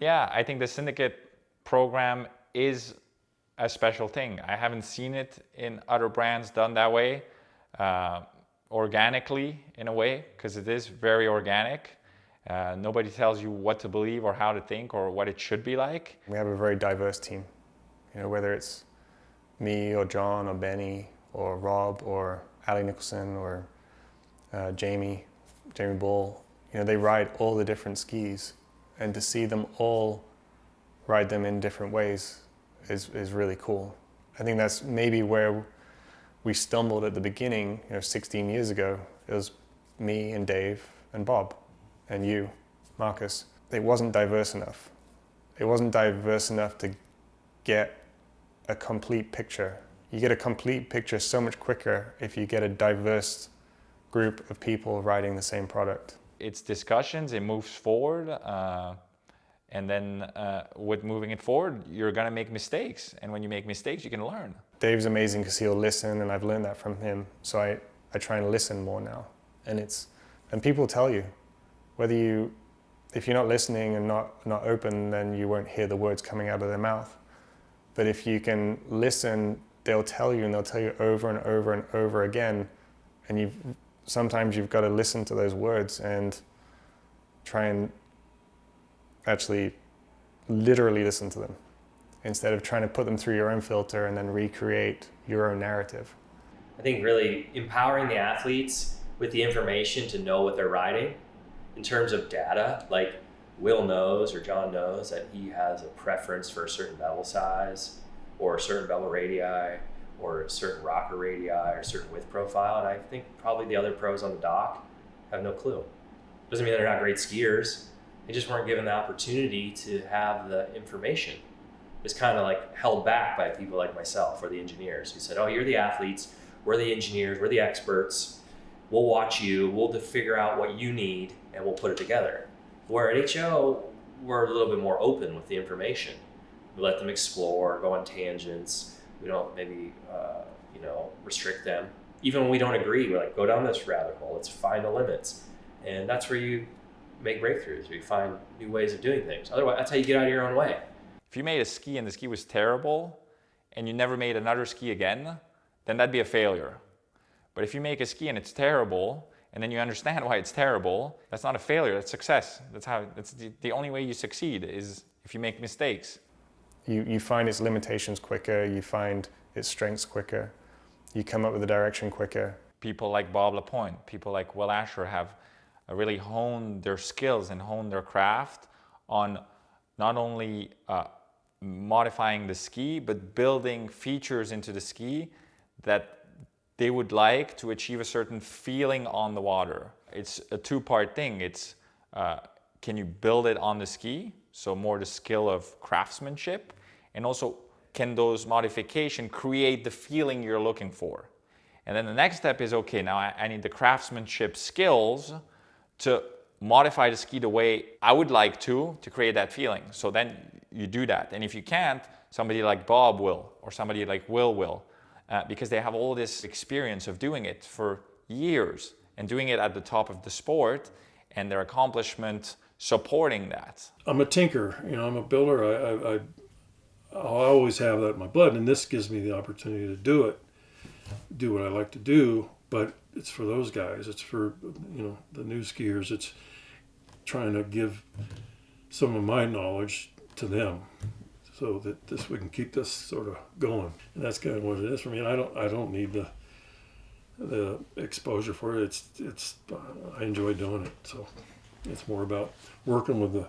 Yeah, I think the Syndicate program is a special thing. I haven't seen it in other brands done that way, organically in a way, because it is very organic. Nobody tells you what to believe or how to think or what it should be like. We have a very diverse team, whether it's me or John or Benny or Rob or Ali Nicholson or Jamie Ball. They ride all the different skis, and to see them all ride them in different ways is really cool. I think that's maybe where we stumbled at the beginning, 16 years ago. It was me and Dave and Bob and you, Marcus. It wasn't diverse enough. It wasn't diverse enough to get a complete picture. You get a complete picture so much quicker if you get a diverse group of people riding the same product. It's discussions, it moves forward, and then with moving it forward, you're gonna make mistakes. And when you make mistakes, you can learn. Dave's amazing because he'll listen, and I've learned that from him. So I try and listen more now. And people tell you, if you're not listening and not open, then you won't hear the words coming out of their mouth. But if you can listen, they'll tell you, and they'll tell you over and over and over again. And sometimes you've got to listen to those words and try and actually literally listen to them, instead of trying to put them through your own filter and then recreate your own narrative. I think really empowering the athletes with the information to know what they're riding in terms of data, like Will knows or John knows that he has a preference for a certain bevel size or a certain bevel radii or a certain rocker radii or a certain width profile. And I think probably the other pros on the dock have no clue. Doesn't mean they're not great skiers. They just weren't given the opportunity to have the information. It's kind of like held back by people like myself or the engineers who said, oh, you're the athletes, we're the engineers, we're the experts. We'll watch you, we'll figure out what you need, and we'll put it together. Where at HO, we're a little bit more open with the information. We let them explore, go on tangents. We don't maybe, restrict them. Even when we don't agree, we're like, go down this rabbit hole, let's find the limits. And that's where you make breakthroughs, where you find new ways of doing things. Otherwise, that's how you get out of your own way. If you made a ski and the ski was terrible and you never made another ski again, then that'd be a failure. But if you make a ski and it's terrible and then you understand why it's terrible, that's not a failure, that's success. That's the only way you succeed is if you make mistakes. You find its limitations quicker, you find its strengths quicker, you come up with a direction quicker. People like Bob LaPoint, people like Will Asher have really honed their skills and honed their craft on not only modifying the ski, but building features into the ski that they would like to achieve a certain feeling on the water. It's a two-part thing. It's can you build it on the ski? So more the skill of craftsmanship, and also can those modifications create the feeling you're looking for? And then the next step is, okay, now I need the craftsmanship skills to modify the ski the way I would like to create that feeling. So then you do that. And if you can't, somebody like Bob will, or somebody like will, because they have all this experience of doing it for years and doing it at the top of the sport, and their accomplishment supporting that. I'm a tinker, I'm a builder. I'll always have that in my blood, and this gives me the opportunity to do what I like to do. But it's for those guys. It's for the new skiers. It's trying to give some of my knowledge to them, so that we can keep this sort of going. And that's kind of what it is for me. And I don't need the exposure for it. It's I enjoy doing it. So it's more about working with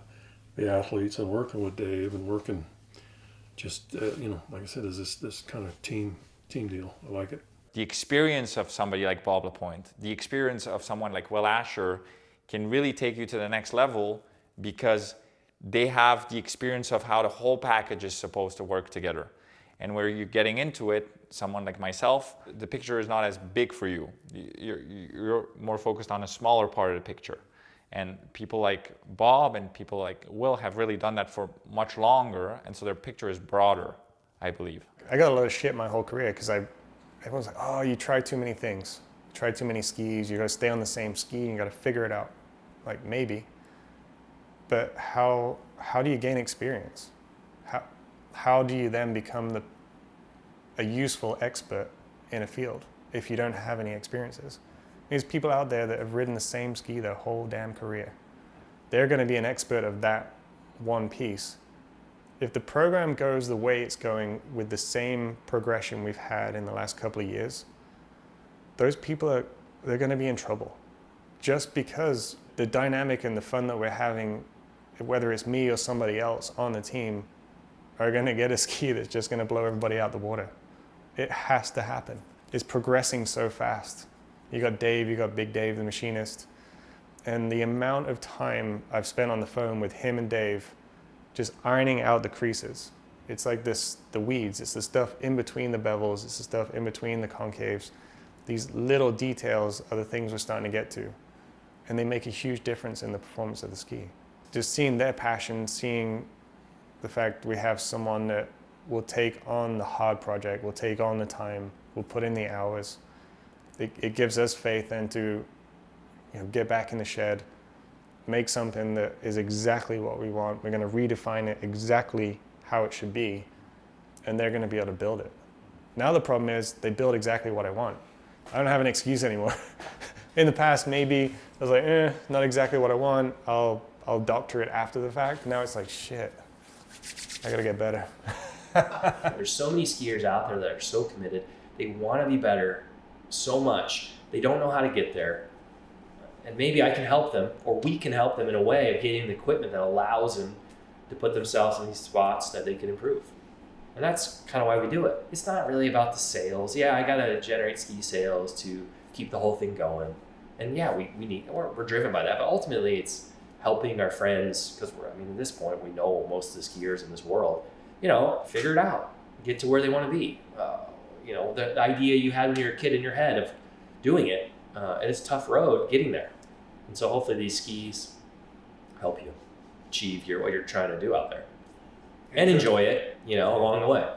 the athletes and working with Dave and working just like I said, is this kind of team deal. I like it. The experience of somebody like Bob LaPoint, the experience of someone like Will Asher can really take you to the next level, because they have the experience of how the whole package is supposed to work together. And where you're getting into it, someone like myself, the picture is not as big for you. You're more focused on a smaller part of the picture. And people like Bob and people like Will have really done that for much longer, and so their picture is broader, I believe. I got a lot of shit my whole career because everyone's like, oh, you try too many things. You try too many skis, you gotta stay on the same ski, and you gotta figure it out. Like, maybe. But how do you gain experience? How do you then become a useful expert in a field if you don't have any experiences? There's people out there that have ridden the same ski their whole damn career. They're going to be an expert of that one piece. If the program goes the way it's going with the same progression we've had in the last couple of years, those people they're going to be in trouble. Just because the dynamic and the fun that we're having, whether it's me or somebody else on the team, are going to get a ski that's just going to blow everybody out the water. It has to happen. It's progressing so fast. You got Dave, you got Big Dave, the machinist, and the amount of time I've spent on the phone with him and Dave just ironing out the creases. It's like the weeds. It's the stuff in between the bevels. It's the stuff in between the concaves. These little details are the things we're starting to get to. And they make a huge difference in the performance of the ski. Just seeing their passion, seeing the fact we have someone that will take on the hard project, will take on the time, will put in the hours. It gives us faith then to get back in the shed, make something that is exactly what we want. We're going to redefine it exactly how it should be, and they're going to be able to build it. Now the problem is they build exactly what I want. I don't have an excuse anymore. In the past, maybe I was like, not exactly what I want. I'll doctor it after the fact. Now it's like, shit, I got to get better. There's so many skiers out there that are so committed. They want to be better so much. They don't know how to get there. And maybe I can help them, or we can help them in a way of getting the equipment that allows them to put themselves in these spots that they can improve. And that's kind of why we do it. It's not really about the sales. Yeah, I got to generate ski sales to keep the whole thing going. And yeah, we're driven by that. But ultimately, it's helping our friends, because at this point, we know most of the skiers in this world, figure it out, get to where they want to be. The idea you had when you were a kid in your head of doing it, and it's a tough road getting there. And so hopefully these skis help you achieve what you're trying to do out there and enjoy it, along the way.